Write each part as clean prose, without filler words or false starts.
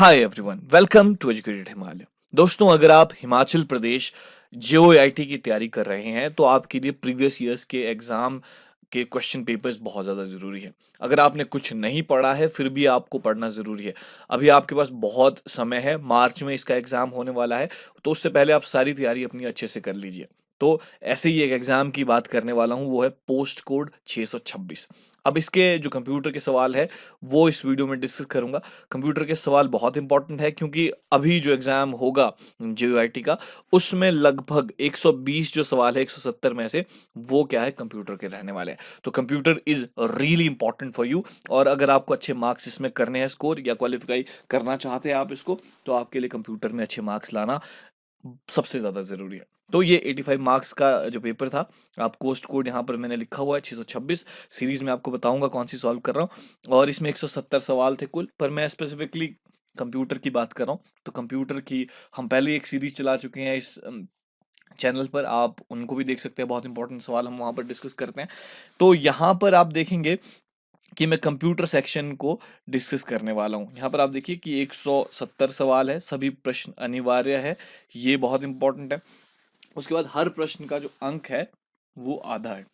Hi everyone, welcome to educated Himalaya. दोस्तों, अगर आप हिमाचल प्रदेश जेओआईटी की तैयारी कर रहे हैं तो आपके लिए प्रीवियस ईयर्स के एग्जाम के क्वेश्चन पेपर्स बहुत ज़्यादा ज़रूरी है। अगर आपने कुछ नहीं पढ़ा है फिर भी आपको पढ़ना ज़रूरी है। अभी आपके पास बहुत समय है, मार्च में इसका एग्ज़ाम होने वाला है, तो उससे पहले आप सारी तैयारी अपनी अच्छे से कर लीजिए। तो ऐसे ही एक एग्ज़ाम की बात करने वाला हूँ, वो है पोस्ट कोड 626। अब इसके जो कंप्यूटर के सवाल है वो इस वीडियो में डिस्कस करूंगा। कंप्यूटर के सवाल बहुत इंपॉर्टेंट है क्योंकि अभी जो एग्जाम होगा जेयूआईटी का, उसमें लगभग 120 जो सवाल है 170 में से वो क्या है, कंप्यूटर के रहने वाले हैं। तो computer is really important for you, और अगर आपको अच्छे मार्क्स इसमें करने हैं, स्कोर या क्वालिफाई करना चाहते हैं आप इसको, तो आपके लिए कंप्यूटर में अच्छे मार्क्स लाना सबसे ज़्यादा ज़रूरी है। तो ये 85 मार्क्स का जो पेपर था, आप पोस्ट कोड यहाँ पर मैंने लिखा हुआ है 626 सीरीज में, आपको बताऊंगा कौन सी सॉल्व कर रहा हूँ। और इसमें 170 सवाल थे कुल, पर मैं स्पेसिफिकली कंप्यूटर की बात कर रहा हूँ। तो कंप्यूटर की हम पहले एक सीरीज चला चुके हैं इस चैनल पर, आप उनको भी देख सकते हैं। बहुत इंपॉर्टेंट सवाल हम वहाँ पर डिस्कस करते हैं। तो यहाँ पर आप देखेंगे कि मैं कंप्यूटर सेक्शन को डिस्कस करने वाला हूँ। यहाँ पर आप देखिए कि 170 सवाल है, सभी प्रश्न अनिवार्य है, ये बहुत इंपॉर्टेंट है। उसके बाद हर प्रश्न का जो अंक है वो आधा है।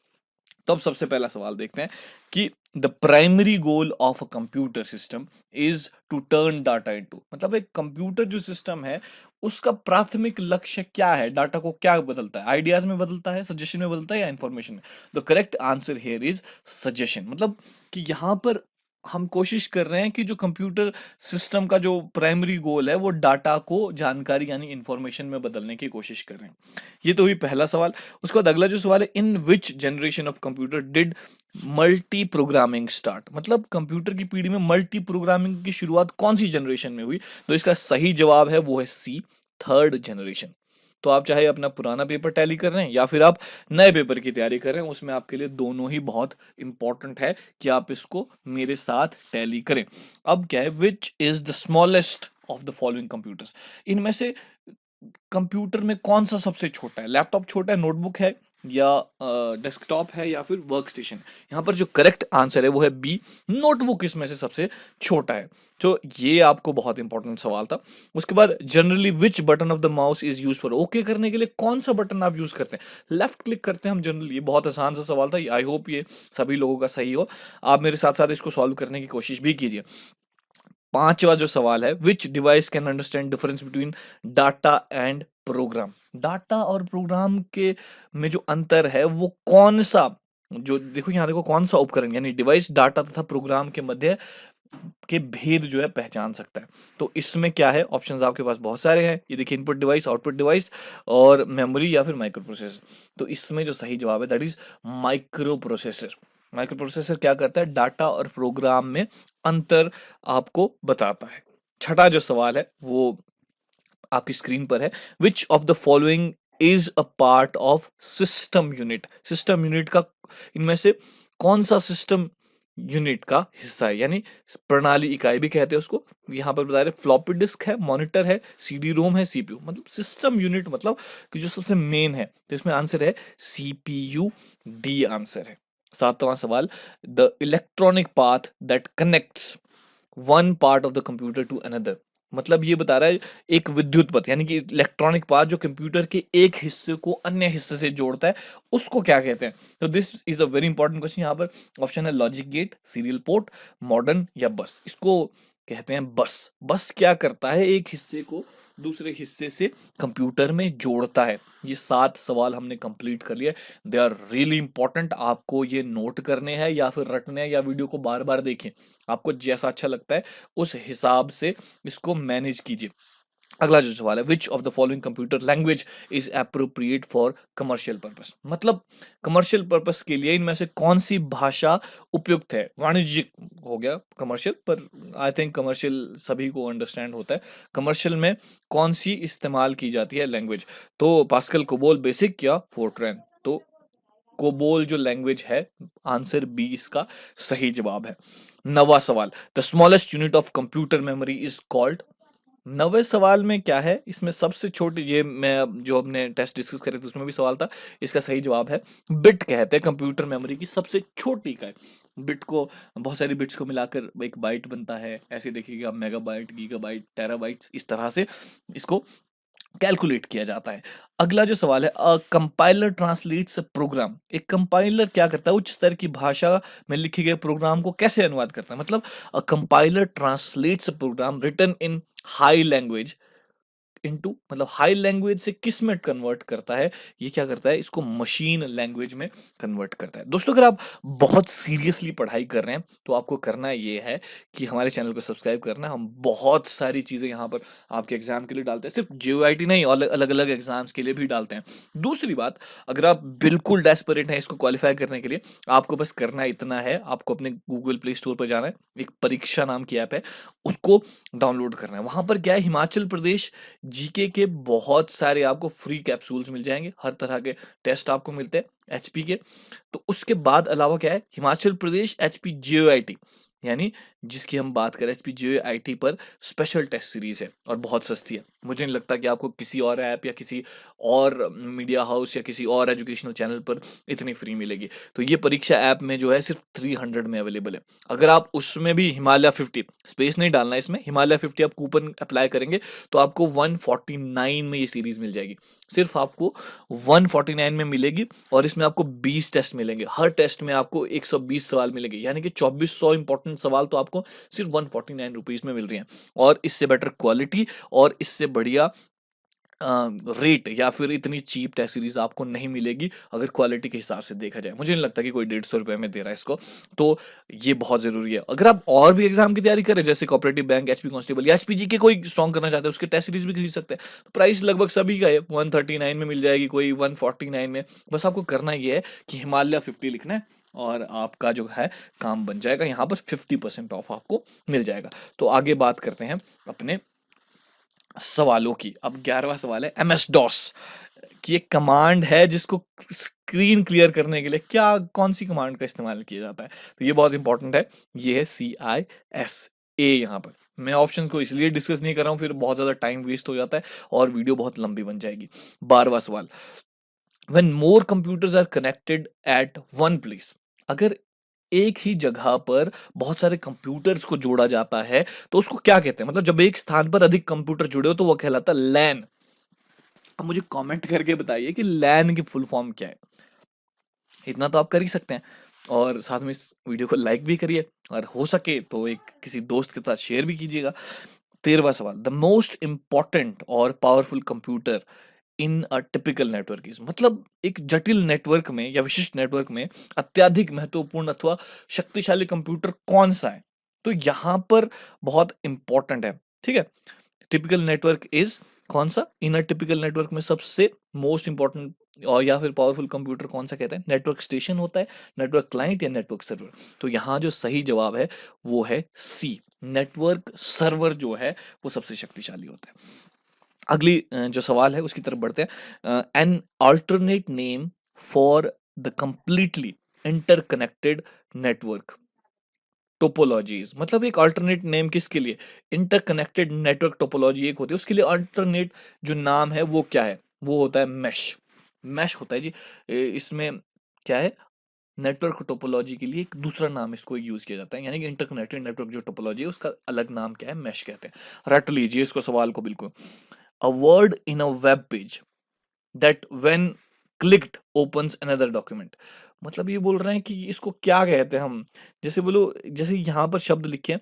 तो अब सबसे पहला सवाल देखते हैं कि the primary goal of a computer system is to turn data into, मतलब एक कंप्यूटर जो सिस्टम है उसका प्राथमिक लक्ष्य क्या है, डाटा को क्या बदलता है, आइडियाज में बदलता है, सजेशन में बदलता है या इंफॉर्मेशन में। The correct answer here is suggestion. मतलब कि यहां पर हम कोशिश कर रहे हैं कि जो कंप्यूटर सिस्टम का जो प्राइमरी गोल है वो डाटा को जानकारी यानी इंफॉर्मेशन में बदलने की कोशिश कर रहे हैं। ये तो हुई पहला सवाल। उसके बाद अगला जो सवाल है, in which generation of computer did multi programming start, मतलब कंप्यूटर की पीढ़ी में मल्टी प्रोग्रामिंग की शुरुआत कौन सी जनरेशन में हुई। तो इसका सही जवाब है वो है सी, थर्ड जनरेशन। तो आप चाहे अपना पुराना पेपर टैली कर रहे हैं या फिर आप नए पेपर की तैयारी कर रहे हैं, उसमें आपके लिए दोनों ही बहुत इंपॉर्टेंट है कि आप इसको मेरे साथ टैली करें। अब क्या है, which is the smallest of the following computers, इनमें से कंप्यूटर में कौन सा सबसे छोटा है। लैपटॉप छोटा है, नोटबुक है, या डेस्कटॉप है, या फिर वर्क स्टेशन। यहाँ पर जो करेक्ट आंसर है वो है बी, नोटबुक इसमें से सबसे छोटा है। तो ये आपको बहुत इंपॉर्टेंट सवाल था। उसके बाद generally which button of the mouse is use for, okay करने के लिए कौन सा बटन आप यूज करते हैं। लेफ्ट क्लिक करते हैं हम जनरली। ये बहुत आसान सा सवाल था, आई होप ये सभी लोगों का सही हो। आप मेरे साथ साथ इसको सॉल्व करने की कोशिश भी कीजिए। पांचवा जो सवाल है, which device can understand difference between data and program, data और प्रोग्राम के में जो अंतर है वो कौन सा, जो देखो यहाँ देखो कौन सा उपकरण यानी डिवाइस डाटा तथा प्रोग्राम के मध्य के भेद जो है पहचान सकता है। तो इसमें क्या है, ऑप्शंस आपके पास बहुत सारे हैं। ये देखिए, इनपुट डिवाइस, आउटपुट डिवाइस, और मेमोरी या फिर माइक्रो प्रोसेसर। तो इसमें जो सही जवाब है that is micro processor. Micro processor क्या करता है, डाटा और प्रोग्राम में अंतर आपको बताता है। छठा जो सवाल है वो आपकी स्क्रीन पर है, which of the following is a part of system unit. System unit का इनमें से कौन सा सिस्टम यूनिट का हिस्सा है, यानी प्रणाली इकाई भी कहते हैं उसको। यहाँ पर बता रहे फ्लॉपी डिस्क है, मॉनिटर है, सीडी रोम है, सीपीयू। मतलब सिस्टम यूनिट मतलब कि जो सबसे मेन है। तो इसमें आंसर है सीपीयू, डी आंसर है। सातवां सवाल, the electronic path that connects one part of the computer to another, मतलब ये बता रहा है एक विद्युत पथ यानी कि इलेक्ट्रॉनिक पाथ जो कंप्यूटर के एक हिस्से को अन्य हिस्से से जोड़ता है, उसको क्या कहते हैं। तो this is a very important question. यहाँ पर ऑप्शन है logic gate, serial port, modern या बस। इसको कहते हैं बस। बस क्या करता है, एक हिस्से को दूसरे हिस्से से कंप्यूटर में जोड़ता है। ये 7 सवाल हमने कंप्लीट कर लिए। दे आर रियली इंपॉर्टेंट, आपको ये नोट करने हैं या फिर रटने हैं या वीडियो को बार बार देखें, आपको जैसा अच्छा लगता है उस हिसाब से इसको मैनेज कीजिए। अगला जो सवाल है, which of the following computer language is appropriate for commercial purpose, मतलब कमर्शियल पर्पस के लिए इनमें से कौन सी भाषा उपयुक्त है। वाणिज्यिक हो गया कमर्शियल, पर आई थिंक कमर्शियल सभी को अंडरस्टैंड होता है। कमर्शियल में कौन सी इस्तेमाल की जाती है लैंग्वेज, तो पास्कल, कोबोल, बेसिक या फोर्ट्रैन। तो कोबोल जो लैंग्वेज है, आंसर बी इसका सही जवाब है। नवा सवाल, the smallest unit of computer memory is called. नवे सवाल में क्या है, इसमें सबसे छोटी, ये मैं जो अपने टेस्ट डिस्कस करे थे उसमें भी सवाल था, इसका सही जवाब है बिट, कहते हैं कंप्यूटर मेमोरी की सबसे छोटी इकाई। बिट को बहुत सारी बिट्स को मिलाकर एक बाइट बनता है। ऐसे देखिएगा मेगाबाइट, गीगाबाइट, टेराबाइट्स, इस तरह से इसको कैलकुलेट किया जाता है। अगला जो सवाल है, कंपाइलर ट्रांसलेट्स प्रोग्राम। एक कंपाइलर क्या करता है, उच्च स्तर की भाषा में लिखे गए प्रोग्राम को कैसे अनुवाद करता है। मतलब compiler translates program written in high language into, मतलब हाई लैंग्वेज से किस में कन्वर्ट करता है, ये क्या करता है, इसको मशीन लैंग्वेज में कन्वर्ट करता है। दोस्तों अगर आप बहुत सीरियसली पढ़ाई कर रहे हैं तो आपको करना ये है कि हमारे चैनल को सब्सक्राइब करना है। हम बहुत सारी चीजें यहाँ पर आपके एग्जाम के लिए डालते हैं, सिर्फ जेओआईटी नहीं, और अलग अलग एग्जाम्स के लिए भी डालते हैं। दूसरी बात, अगर आप बिल्कुल डेस्परेट हैं इसको क्वालिफाई करने के लिए, आपको बस करना इतना है, आपको अपने गूगल प्ले स्टोर पर जाना है, एक परीक्षा नाम की ऐप है, उसको डाउनलोड करना है। वहां पर क्या है, हिमाचल प्रदेश जीके के बहुत सारे आपको फ्री कैप्सूल्स मिल जाएंगे, हर तरह के टेस्ट आपको मिलते हैं एचपी के। तो उसके बाद अलावा क्या है, हिमाचल प्रदेश एचपी जेओआईटी, यानी जिसकी हम बात करें एचपी जेओआईटी पर स्पेशल टेस्ट सीरीज है और बहुत सस्ती है। मुझे नहीं लगता कि आपको किसी और ऐप या किसी और मीडिया हाउस या किसी और एजुकेशनल चैनल पर इतनी फ्री मिलेगी। तो ये परीक्षा ऐप में जो है सिर्फ 300 में अवेलेबल है। अगर आप उसमें भी हिमालय 50, स्पेस नहीं डालना है इसमें, हिमालय 50 आप कूपन अप्लाई करेंगे तो आपको 149 में ये सीरीज मिल जाएगी। सिर्फ आपको 149 में मिलेगी और इसमें आपको 20 टेस्ट मिलेंगे। हर टेस्ट में आपको 120 सवाल मिलेंगे, यानी कि 2400 इंपॉर्टेंट सवाल तो आपको सिर्फ 149 रुपीज में मिल रही हैं। और इससे बेटर क्वालिटी और इससे बढ़िया रेट या फिर इतनी चीप टेस्ट सीरीज आपको नहीं मिलेगी अगर क्वालिटी के हिसाब से देखा जाए। मुझे नहीं लगता कि कोई 150 रुपए में दे रहा है इसको। तो ये बहुत जरूरी है। अगर आप और भी एग्जाम की तैयारी करें, जैसे कोऑपरेटिव बैंक, एचपी कांस्टेबल या एचपीजी के कोई स्ट्रॉन्ग करना चाहते हैं, उसके टेस्ट सीरीज भी खरीद सकते हैं। तो प्राइस लगभग सभी का है, 139 में मिल जाएगी, कोई 149 में। बस आपको करना ये है कि हिमालय 50 लिखना है और आपका जो है काम बन जाएगा। यहाँ पर 50% ऑफ आपको मिल जाएगा। तो आगे बात करते हैं अपने सवालों की। अब 11वां सवाल है, एमएस डॉस की एक कमांड है जिसको स्क्रीन क्लियर करने के लिए क्या, कौन सी कमांड का इस्तेमाल किया जाता है। तो ये बहुत इंपॉर्टेंट है, ये है CISA। यहाँ पर मैं ऑप्शंस को इसलिए डिस्कस नहीं कर रहा हूँ, फिर बहुत ज्यादा टाइम वेस्ट हो जाता है और वीडियो बहुत लंबी बन जाएगी। 12वां सवाल, when more computers are connected at one place, अगर एक ही जगह पर बहुत सारे कंप्यूटर्स को जोड़ा जाता है तो उसको क्या कहते हैं। मतलब जब एक स्थान पर अधिक कंप्यूटर जुड़े हो तो वो कहलाता है लैन। अब मुझे कमेंट करके बताइए कि लैन की फुल फॉर्म क्या है। इतना तो आप कर ही सकते हैं, और साथ में इस वीडियो को लाइक भी करिए और हो सके तो एक किसी दोस्त के साथ शेयर भी कीजिएगा। 13वां सवाल, द मोस्ट इंपॉर्टेंट और powerful computer in a typical network is, मतलब एक जटिल नेटवर्क में या विशिष्ट नेटवर्क में अत्यधिक महत्वपूर्ण अथवा शक्तिशाली कंप्यूटर कौन सा है। तो यहां पर बहुत इंपॉर्टेंट है, ठीक है। टिपिकल नेटवर्क इज कौन सा, इन अ टिपिकल नेटवर्क में सबसे मोस्ट इंपॉर्टेंट और या फिर पावरफुल कंप्यूटर कौन सा कहते हैं, नेटवर्क स्टेशन होता है, नेटवर्क क्लाइंट या नेटवर्क सर्वर। तो यहाँ जो सही जवाब है वो है सी, नेटवर्क सर्वर जो है वो सबसे शक्तिशाली होता है। अगली जो सवाल है उसकी तरफ बढ़ते हैं। An alternate name for the completely interconnected network topologies, मतलब एक अल्टरनेट नेम किसके लिए, इंटरकनेक्टेड नेटवर्क टोपोलॉजी एक होती है, उसके लिए अल्टरनेट जो नाम है वो क्या है, वो होता है मैश। मैश होता है जी। इसमें क्या है, नेटवर्क टोपोलॉजी के लिए एक दूसरा नाम इसको यूज किया जाता है, यानी कि इंटरकनेक्टेड नेटवर्क जो टोपोलॉजी है उसका अलग नाम क्या है, मैश कहते हैं। रट लीजिए इसको सवाल को बिल्कुल। A word in a web page that when clicked opens another document, मतलब ये बोल रहे हैं कि इसको क्या कहते हैं हम। जैसे बोलो, जैसे यहाँ पर शब्द लिखे हैं,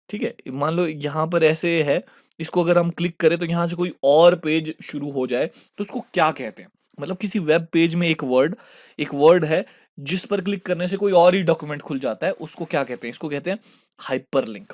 ठीक है, मान लो यहाँ पर ऐसे है, इसको अगर हम क्लिक करें तो यहाँ से कोई और पेज शुरू हो जाए तो उसको क्या कहते हैं। मतलब किसी वेब पेज में एक वर्ड है जिस पर क्लिक करने से कोई और ही डॉक्यूमेंट खुल जाता है, उसको क्या कहते हैं, इसको कहते हैं हाइपरलिंक।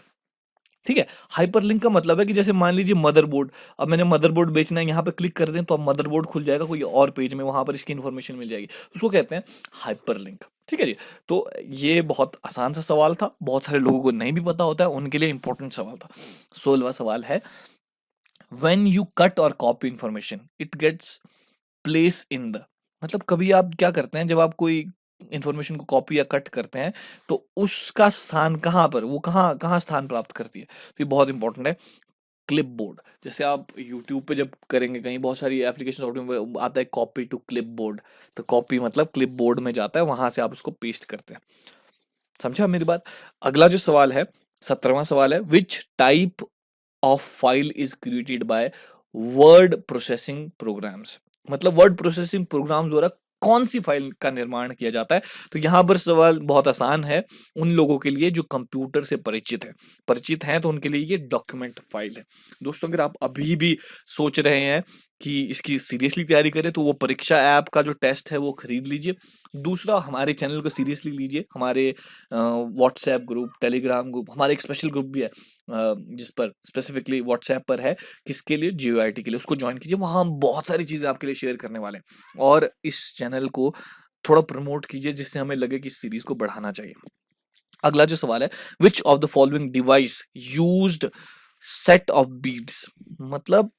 ठीक है, हाइपरलिंक का मतलब है कि जैसे मान लीजिए मदरबोर्ड, अब मैंने मदरबोर्ड बेचना है, यहाँ पे क्लिक कर दें तो अब मदरबोर्ड खुल जाएगा कोई और पेज में, वहां पर इसकी इन्फॉर्मेशन मिल जाएगी, उसको कहते हैं हाइपरलिंक। ठीक है जी। तो ये बहुत आसान सा सवाल था, बहुत सारे लोगों को नहीं भी पता होता है, उनके लिए इंपॉर्टेंट सवाल था। 16वां सवाल है, व्हेन यू कट और copy information it gets place in the, मतलब कभी आप क्या करते हैं जब आप कोई इंफॉर्मेशन को कॉपी या कट करते हैं तो उसका स्थान कहाँ पर, वो कहाँ कहाँ स्थान प्राप्त करती है। तो ये बहुत इंपॉर्टेंट है, क्लिपबोर्ड। जैसे आप यूट्यूब पे जब करेंगे, कहीं बहुत सारी एप्लीकेशन सॉफ्टवेयर में आता है कॉपी टू क्लिपबोर्ड, तो कॉपी मतलब क्लिपबोर्ड में जाता है, वहां से आप उसको पेस्ट करते हैं। समझा मेरी बात? अगला जो सवाल है, 17वां सवाल है, which type of file is created by word processing programs? मतलब वर्ड प्रोसेसिंग प्रोग्राम द्वारा कौन सी फाइल का निर्माण किया जाता है? तो यहाँ पर सवाल बहुत आसान है उन लोगों के लिए जो कंप्यूटर से परिचित हैं तो उनके लिए ये डॉक्यूमेंट फाइल है। दोस्तों, अगर आप अभी भी सोच रहे हैं कि इसकी सीरियसली तैयारी करें तो वो परीक्षा ऐप का जो टेस्ट है वो खरीद लीजिए। दूसरा, हमारे चैनल को सीरियसली लीजिए। हमारे व्हाट्सएप ग्रुप, टेलीग्राम ग्रुप, हमारा एक स्पेशल ग्रुप भी है जिस पर स्पेसिफिकली व्हाट्सएप पर है, किसके लिए? जेईआईटी के लिए। उसको ज्वाइन कीजिए, वहाँ हम बहुत सारी चीज़ें आपके लिए शेयर करने वाले हैं। और इस चैनल को थोड़ा प्रमोट कीजिए जिससे हमें लगे कि इस सीरीज को बढ़ाना चाहिए। अगला जो सवाल है, which of the following device used set of bits, मतलब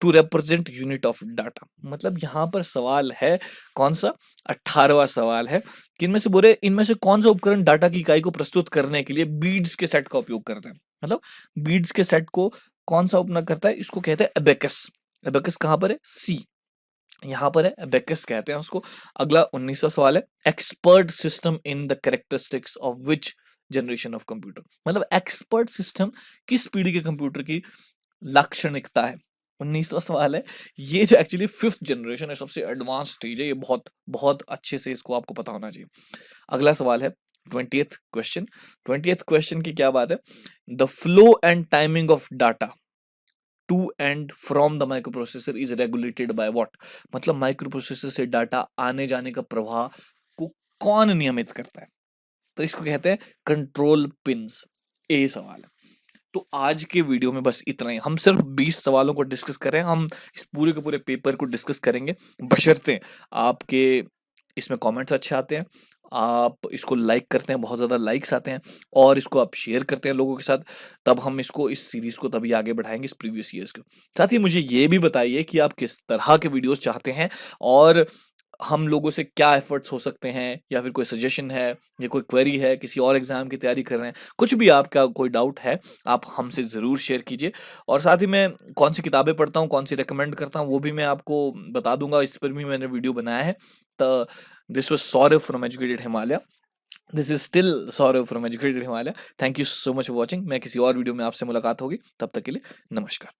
to represent unit of data. मतलब यहाँ पर सवाल है कौन सा? 18वां सवाल है कि इनमें से कौन सा उपकरण डाटा की इकाई को प्रस्तुत करने के लिए बीड्स के सेट का उपयोग करते हैं? मतलब बीड्स के सेट को कौन सा उपयोग करता है? इसको कहते हैं एबेकस। एबेकस कहाँ पर है? सी, यहाँ पर है, एबेकस कहते हैं उसको। अगला 19वां सवाल है, expert system in the characteristics of which generation of computer. मतलब एक्सपर्ट सिस्टम किस पीढ़ी के कंप्यूटर की लाक्षणिकता है? 19वां सवाल है, ये जो एक्चुअली फिफ्थ जनरेशन है, सबसे एडवांस स्टेज है, ये बहुत बहुत अच्छे से इसको आपको पता होना चाहिए। अगला सवाल है 20th क्वेश्चन। 20th क्वेश्चन की क्या बात है? The flow and timing of data to and from the micro processor is regulated by what? मतलब माइक्रो प्रोसेसर से डाटा आने जाने का प्रवाह को कौन नियमित करता है? तो इसको कहते हैं कंट्रोल पिंस। ए सवाल है। तो आज के वीडियो में बस इतना ही। हम सिर्फ 20 सवालों को डिस्कस कर रहे हैं। हम इस पूरे के पूरे पेपर को डिस्कस करेंगे, बशर्ते आपके इसमें कमेंट्स अच्छे आते हैं, आप इसको लाइक करते हैं, बहुत ज़्यादा लाइक्स आते हैं और इसको आप शेयर करते हैं लोगों के साथ, तब हम इसको, इस सीरीज़ को तभी आगे बढ़ाएँगे, इस प्रीवियस ईयर्स को। साथ ही मुझे ये भी बताइए कि आप किस तरह के वीडियोज़ चाहते हैं और हम लोगों से क्या एफर्ट्स हो सकते हैं, या फिर कोई सजेशन है या कोई क्वेरी है, किसी और एग्जाम की तैयारी कर रहे हैं, कुछ भी आपका कोई डाउट है, आप हमसे ज़रूर शेयर कीजिए। और साथ ही मैं कौन सी किताबें पढ़ता हूँ, कौन सी रिकमेंड करता हूँ, वो भी मैं आपको बता दूंगा। इस पर भी मैंने वीडियो बनाया है। तो this was Saurabh from educated Himalaya. This is still Saurabh from educated Himalaya. Thank you so much for watching. मैं किसी और वीडियो में आपसे मुलाकात होगी, तब तक के लिए नमस्कार।